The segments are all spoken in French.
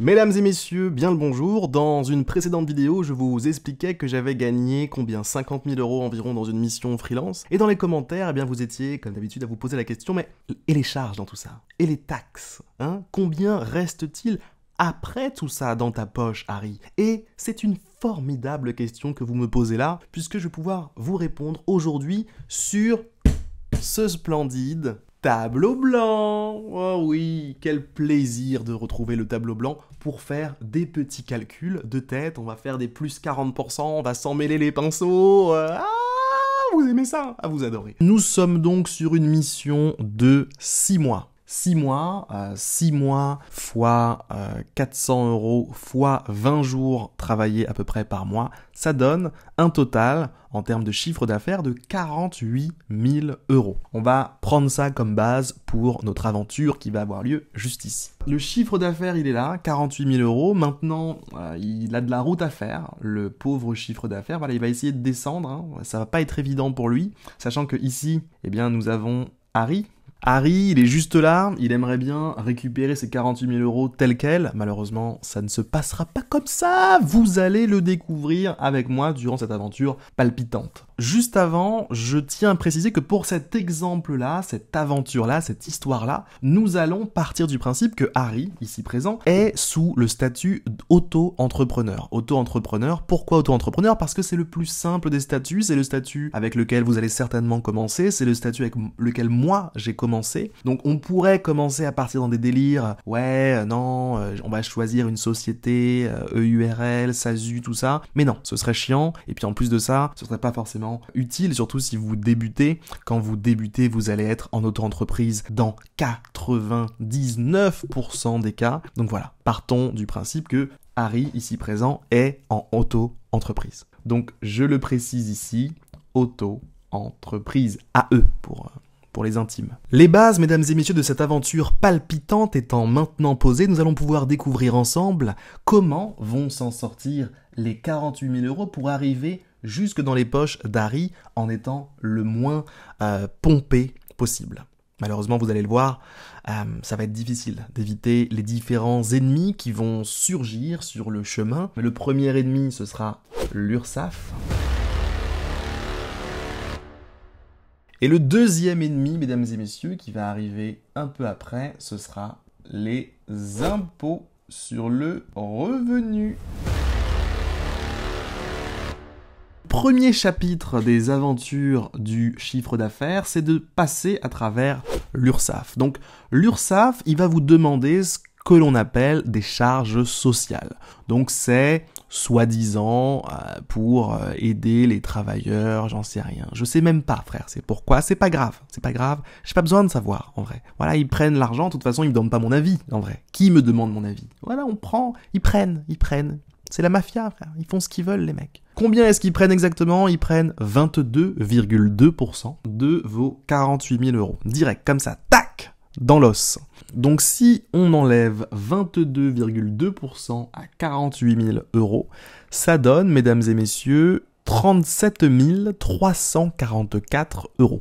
Mesdames et messieurs, bien le bonjour. Dans une précédente vidéo, je vous expliquais que j'avais gagné combien 50 000 € environ dans une mission freelance. Et dans les commentaires, eh bien, vous étiez, comme d'habitude, à vous poser la question, mais et les charges dans tout ça? Et les taxes, hein? Combien reste-t-il après tout ça dans ta poche, Harry? Et c'est une formidable question que vous me posez là, puisque je vais pouvoir vous répondre aujourd'hui sur ce splendide tableau blanc. Oh oui, quel plaisir de retrouver le tableau blanc pour faire des petits calculs de tête. On va faire des plus 40%, on va s'en mêler les pinceaux. Vous aimez ça? Ah, vous adorez. Nous sommes donc sur une mission de 6 mois. 6 mois fois 400 € fois 20 jours travaillés à peu près par mois, ça donne un total, en termes de chiffre d'affaires, de 48 000 €. On va prendre ça comme base pour notre aventure qui va avoir lieu juste ici. Le chiffre d'affaires, il est là, 48 000 €. Maintenant, il a de la route à faire, le pauvre chiffre d'affaires. Voilà, il va essayer de descendre, hein. Ça va pas être évident pour lui, sachant que ici, eh bien, nous avons Harry. Harry, il est juste là, il aimerait bien récupérer ses 48 000 € tels quels. Malheureusement, ça ne se passera pas comme ça. Vous allez le découvrir avec moi durant cette aventure palpitante. Juste avant, je tiens à préciser que pour cet exemple-là, cette aventure-là, cette histoire-là, nous allons partir du principe que Harry, ici présent, est sous le statut auto-entrepreneur. Auto-entrepreneur, pourquoi auto-entrepreneur? Parce que c'est le plus simple des statuts, c'est le statut avec lequel vous allez certainement commencer, c'est le statut avec lequel moi j'ai commencé. Donc on pourrait commencer à partir dans des délires, on va choisir une société, EURL, SASU, tout ça, mais non, ce serait chiant, et puis en plus de ça, ce serait pas forcément utile, surtout si vous débutez. Quand vous débutez, vous allez être en auto-entreprise dans 99% des cas. Donc voilà, partons du principe que Harry, ici présent, est en auto-entreprise. Donc je le précise ici, auto-entreprise, AE pour les intimes. Les bases, mesdames et messieurs, de cette aventure palpitante étant maintenant posées, nous allons pouvoir découvrir ensemble comment vont s'en sortir les 48 000 € pour arriver jusque dans les poches d'Harry en étant le moins pompé possible. Malheureusement, vous allez le voir, ça va être difficile d'éviter les différents ennemis qui vont surgir sur le chemin. Mais le premier ennemi, ce sera l'URSSAF. Et le deuxième ennemi, mesdames et messieurs, qui va arriver un peu après, ce sera les impôts sur le revenu. Premier chapitre des aventures du chiffre d'affaires, c'est de passer à travers l'URSSAF. Donc l'URSSAF, il va vous demander ce que l'on appelle des charges sociales. Donc c'est soi-disant pour aider les travailleurs, j'en sais rien. Je sais même pas, frère, c'est pourquoi, c'est pas grave, j'ai pas besoin de savoir, en vrai. Voilà, ils prennent l'argent, de toute façon, ils me donnent pas mon avis, en vrai. Qui me demande mon avis? Voilà, on prend, ils prennent. C'est la mafia, frère, ils font ce qu'ils veulent, les mecs. Combien est-ce qu'ils prennent exactement? Ils prennent 22,2% de vos 48 000 €. Direct, comme ça, tac, dans l'os. Donc si on enlève 22,2% à 48 000 €, ça donne, mesdames et messieurs, 37 344 €.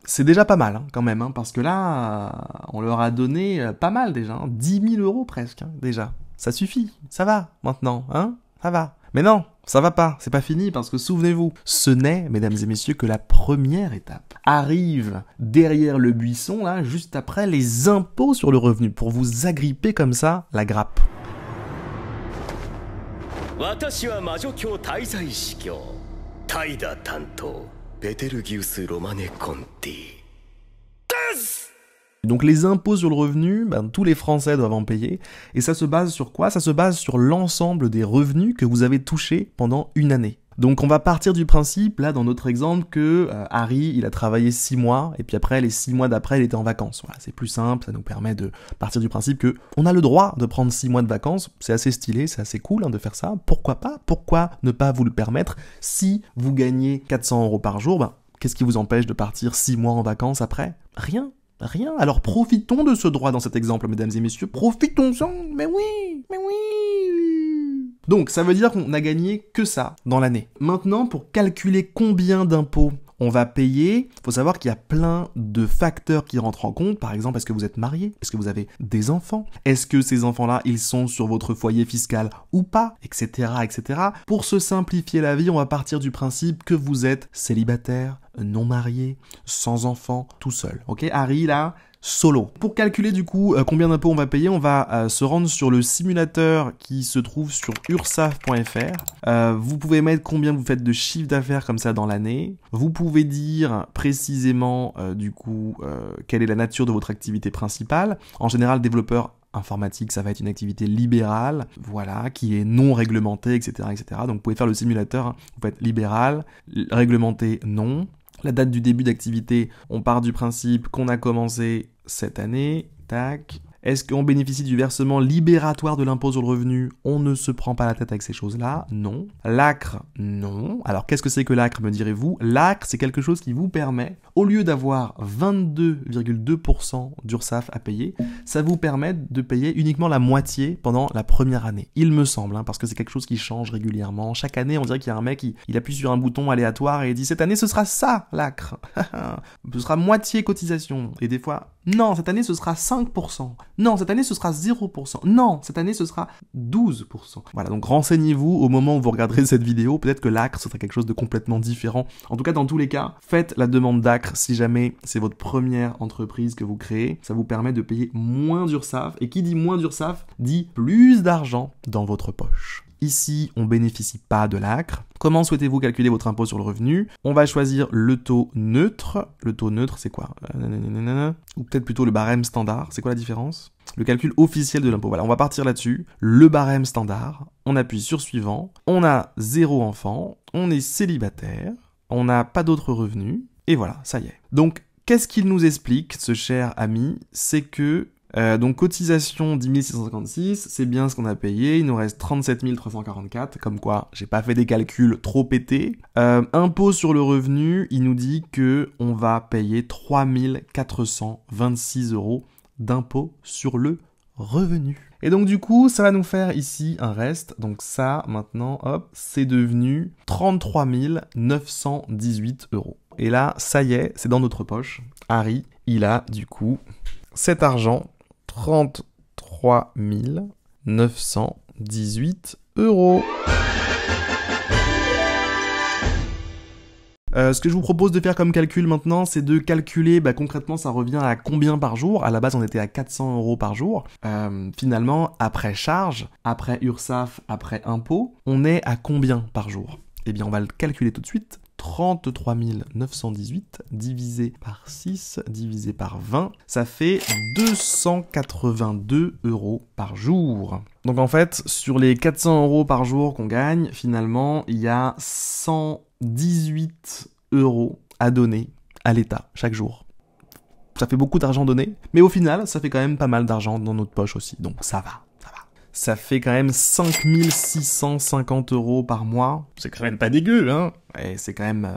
C'est déjà pas mal, hein, quand même, hein, parce que là, on leur a donné pas mal déjà, hein, 10 000 € presque, hein, déjà. Ça suffit, ça va, maintenant, hein, ça va. Mais non, ça va pas, c'est pas fini, parce que souvenez-vous, ce n'est, mesdames et messieurs, que la première étape. Arrive derrière le buisson, là, juste après, les impôts sur le revenu, pour vous agripper comme ça la grappe. Donc les impôts sur le revenu, tous les Français doivent en payer. Et ça se base sur quoi? Ça se base sur l'ensemble des revenus que vous avez touchés pendant une année. Donc on va partir du principe, là dans notre exemple, que Harry, il a travaillé 6 mois, et puis après, les 6 mois d'après, il était en vacances. Voilà, c'est plus simple, ça nous permet de partir du principe que on a le droit de prendre 6 mois de vacances. C'est assez stylé, c'est assez cool, hein, de faire ça. Pourquoi pas? Pourquoi ne pas vous le permettre? Si vous gagnez 400 € par jour, qu'est-ce qui vous empêche de partir 6 mois en vacances après? Rien. Alors profitons de ce droit dans cet exemple, mesdames et messieurs. Profitons-en, mais oui. Donc ça veut dire qu'on n'a gagné que ça dans l'année. Maintenant, pour calculer combien d'impôts on va payer, il faut savoir qu'il y a plein de facteurs qui rentrent en compte. Par exemple, est-ce que vous êtes marié? Est-ce que vous avez des enfants? Est-ce que ces enfants-là, ils sont sur votre foyer fiscal ou pas? Etc, etc. Pour se simplifier la vie, on va partir du principe que vous êtes célibataire, non marié, sans enfant, tout seul. Ok, Harry, là, solo. Pour calculer du coup combien d'impôts on va payer, on va se rendre sur le simulateur qui se trouve sur ursaf.fr. Vous pouvez mettre combien vous faites de chiffre d'affaires comme ça dans l'année. Vous pouvez dire précisément du coup quelle est la nature de votre activité principale. En général, développeur informatique, ça va être une activité libérale, voilà, qui est non réglementée, etc., etc. Donc vous pouvez faire le simulateur, hein. Vous faites libéral, réglementé, non. La date du début d'activité, on part du principe qu'on a commencé cette année, tac. Est-ce qu'on bénéficie du versement libératoire de l'impôt sur le revenu? On ne se prend pas la tête avec ces choses-là, non. L'ACRE, non. Alors qu'est-ce que c'est que l'ACRE, me direz-vous? L'ACRE, c'est quelque chose qui vous permet, au lieu d'avoir 22,2% d'URSSAF à payer, ça vous permet de payer uniquement la moitié pendant la première année. Il me semble, hein, parce que c'est quelque chose qui change régulièrement. Chaque année, on dirait qu'il y a un mec, il appuie sur un bouton aléatoire et il dit « Cette année, ce sera ça, l'ACRE. Ce sera moitié cotisation. » Et des fois, « Non, cette année, ce sera 5%. Non, cette année, ce sera 0%. Non, cette année, ce sera 12%. » Voilà, donc renseignez-vous au moment où vous regarderez cette vidéo. Peut-être que l'ACRE, ce sera quelque chose de complètement différent. En tout cas, dans tous les cas, faites la demande d'ACRE si jamais c'est votre première entreprise que vous créez. Ça vous permet de payer moins d'URSSAF. Et qui dit moins d'URSSAF, dit plus d'argent dans votre poche. Ici, on ne bénéficie pas de l'ACRE. Comment souhaitez-vous calculer votre impôt sur le revenu? On va choisir le taux neutre. Le taux neutre, c'est quoi? Ou peut-être plutôt le barème standard. C'est quoi la différence? Le calcul officiel de l'impôt. Voilà, on va partir là-dessus. Le barème standard. On appuie sur suivant. On a 0 enfant. On est célibataire. On n'a pas d'autres revenus. Et voilà, ça y est. Donc, qu'est-ce qu'il nous explique, ce cher ami? C'est que donc cotisation 10 656, c'est bien ce qu'on a payé, il nous reste 37 344, comme quoi j'ai pas fait des calculs trop pétés. Impôt sur le revenu, il nous dit que on va payer 3 426 € d'impôt sur le revenu. Et donc du coup, ça va nous faire ici un reste, donc ça maintenant, hop, c'est devenu 33 918 €. Et là, ça y est, c'est dans notre poche. Harry, il a du coup cet argent, 33 918 €. Ce que je vous propose de faire comme calcul maintenant, c'est de calculer, concrètement, ça revient à combien par jour. À la base, on était à 400 € par jour. Finalement, après charge, après URSSAF, après impôt, on est à combien par jour? Eh bien, on va le calculer tout de suite. 33 918 divisé par 6 divisé par 20, ça fait 282 € par jour. Donc en fait, sur les 400 € par jour qu'on gagne, finalement, il y a 118 € à donner à l'État chaque jour. Ça fait beaucoup d'argent donné, mais au final, ça fait quand même pas mal d'argent dans notre poche aussi, donc ça va. Ça fait quand même 5 650 € par mois. C'est quand même pas dégueu, hein. Et c'est quand même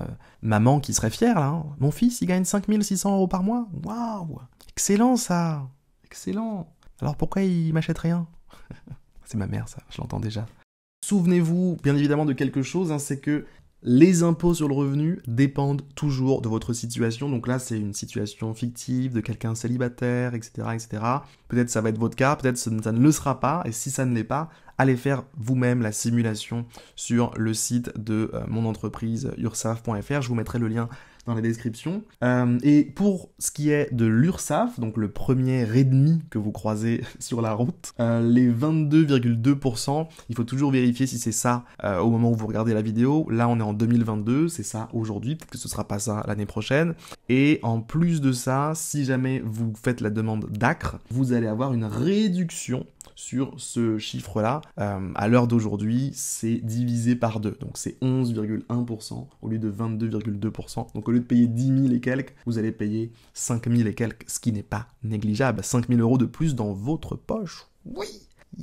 maman qui serait fière, là. Hein. Mon fils, il gagne 5 600 € par mois. Waouh! Excellent, ça! Excellent! Alors pourquoi il m'achète rien? C'est ma mère, ça. Je l'entends déjà. Souvenez-vous, bien évidemment, de quelque chose, hein, c'est que les impôts sur le revenu dépendent toujours de votre situation. Donc là, c'est une situation fictive de quelqu'un célibataire, etc., etc. Peut-être ça va être votre cas, peut-être ça ne le sera pas. Et si ça ne l'est pas, allez faire vous-même la simulation sur le site de mon entreprise ursaf.fr. Je vous mettrai le lien dans la description. Et pour ce qui est de l'URSSAF, donc le premier ennemi que vous croisez sur la route, les 22,2%, il faut toujours vérifier si c'est ça au moment où vous regardez la vidéo. Là, on est en 2022, c'est ça aujourd'hui, peut-être que ce sera pas ça l'année prochaine. Et en plus de ça, si jamais vous faites la demande d'ACRE, vous allez avoir une réduction sur ce chiffre-là. À l'heure d'aujourd'hui, c'est divisé par 2. Donc c'est 11,1% au lieu de 22,2%. Donc au lieu de payer 10 000 et quelques, vous allez payer 5 000 et quelques, ce qui n'est pas négligeable. 5 000 € de plus dans votre poche. Oui!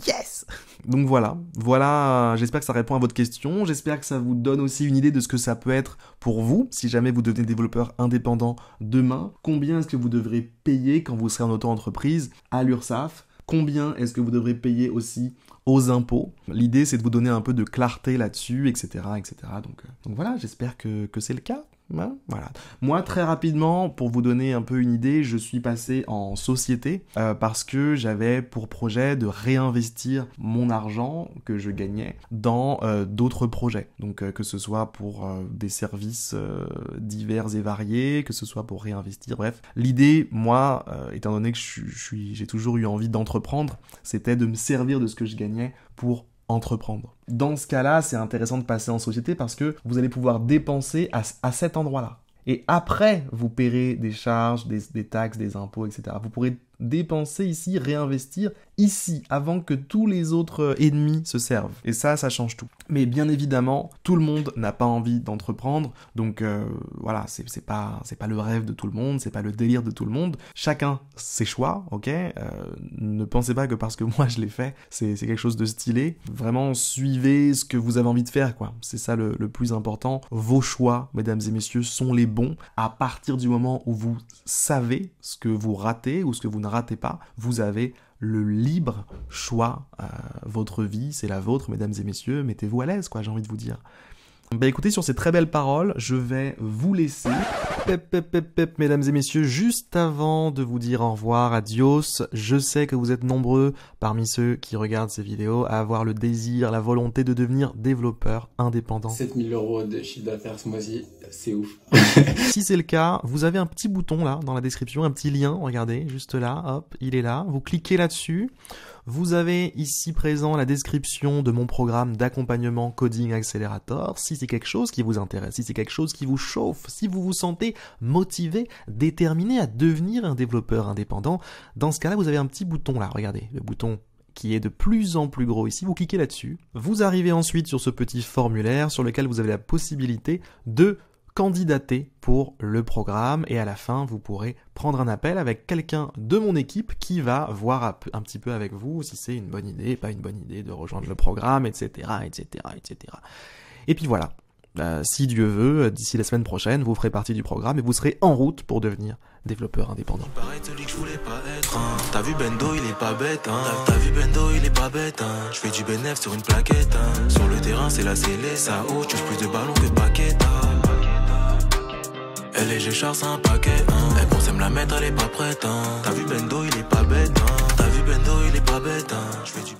Yes! Donc voilà, j'espère que ça répond à votre question, j'espère que ça vous donne aussi une idée de ce que ça peut être pour vous, si jamais vous devenez développeur indépendant demain. Combien est-ce que vous devrez payer quand vous serez en auto-entreprise à l'URSSAF? Combien est-ce que vous devrez payer aussi aux impôts? L'idée, c'est de vous donner un peu de clarté là-dessus, etc., etc. Donc voilà, j'espère que c'est le cas. Voilà. Moi, très rapidement, pour vous donner un peu une idée, je suis passé en société parce que j'avais pour projet de réinvestir mon argent que je gagnais dans d'autres projets. Donc que ce soit pour des services divers et variés, que ce soit pour réinvestir, bref. L'idée, moi, étant donné que j'ai toujours eu envie d'entreprendre, c'était de me servir de ce que je gagnais pour entreprendre. Dans ce cas-là, c'est intéressant de passer en société parce que vous allez pouvoir dépenser à cet endroit-là. Et après, vous paierez des charges, des taxes, des impôts, etc. Vous pourrez dépenser ici, réinvestir ici, avant que tous les autres ennemis se servent. Et ça change tout. Mais bien évidemment, tout le monde n'a pas envie d'entreprendre, donc voilà, c'est pas le rêve de tout le monde, c'est pas le délire de tout le monde. Chacun ses choix, ok. Ne pensez pas que parce que moi je l'ai fait, c'est quelque chose de stylé. Vraiment, suivez ce que vous avez envie de faire, quoi. C'est ça le plus important. Vos choix, mesdames et messieurs, sont les bons. À partir du moment où vous savez ce que vous ratez ou ce que vous ne ratez pas, vous avez le libre choix. Votre vie, c'est la vôtre, mesdames et messieurs. Mettez-vous à l'aise, quoi, j'ai envie de vous dire. Bah écoutez, sur ces très belles paroles, je vais vous laisser. Mesdames et messieurs, juste avant de vous dire au revoir, adios, je sais que vous êtes nombreux parmi ceux qui regardent ces vidéos à avoir le désir, la volonté de devenir développeur indépendant. 7000 € de chiffre d'affaires ce mois-ci, c'est ouf. Si c'est le cas, vous avez un petit bouton là dans la description, un petit lien, regardez, juste là, hop, il est là. Vous cliquez là-dessus. Vous avez ici présent la description de mon programme d'accompagnement Coding Accelerator. Si c'est quelque chose qui vous intéresse, si c'est quelque chose qui vous chauffe, si vous vous sentez motivé, déterminé à devenir un développeur indépendant, dans ce cas-là, vous avez un petit bouton là, regardez, le bouton qui est de plus en plus gros ici, vous cliquez là-dessus. Vous arrivez ensuite sur ce petit formulaire sur lequel vous avez la possibilité de candidater pour le programme et à la fin vous pourrez prendre un appel avec quelqu'un de mon équipe qui va voir un petit peu avec vous si c'est une bonne idée, pas une bonne idée de rejoindre le programme, etc. Et puis voilà, si Dieu veut, d'ici la semaine prochaine, vous ferez partie du programme et vous serez en route pour devenir développeur indépendant. Pareil, celui que je voulais pas être, hein. T'as vu Bendo, il est pas bête, hein. T'as vu Bendo, il est pas bête, hein. Je fais du bénéf sur une plaquette, hein. Sur le terrain, c'est la scellée, ça haut, tu plus de ballons que de paquettes, hein. Elle est G-Char, c'est un paquet, hein. Elle pensait me la mettre, elle est pas prête, hein. T'as vu Bendo, il est pas bête, hein. T'as vu Bendo, il est pas bête, hein. Je fais du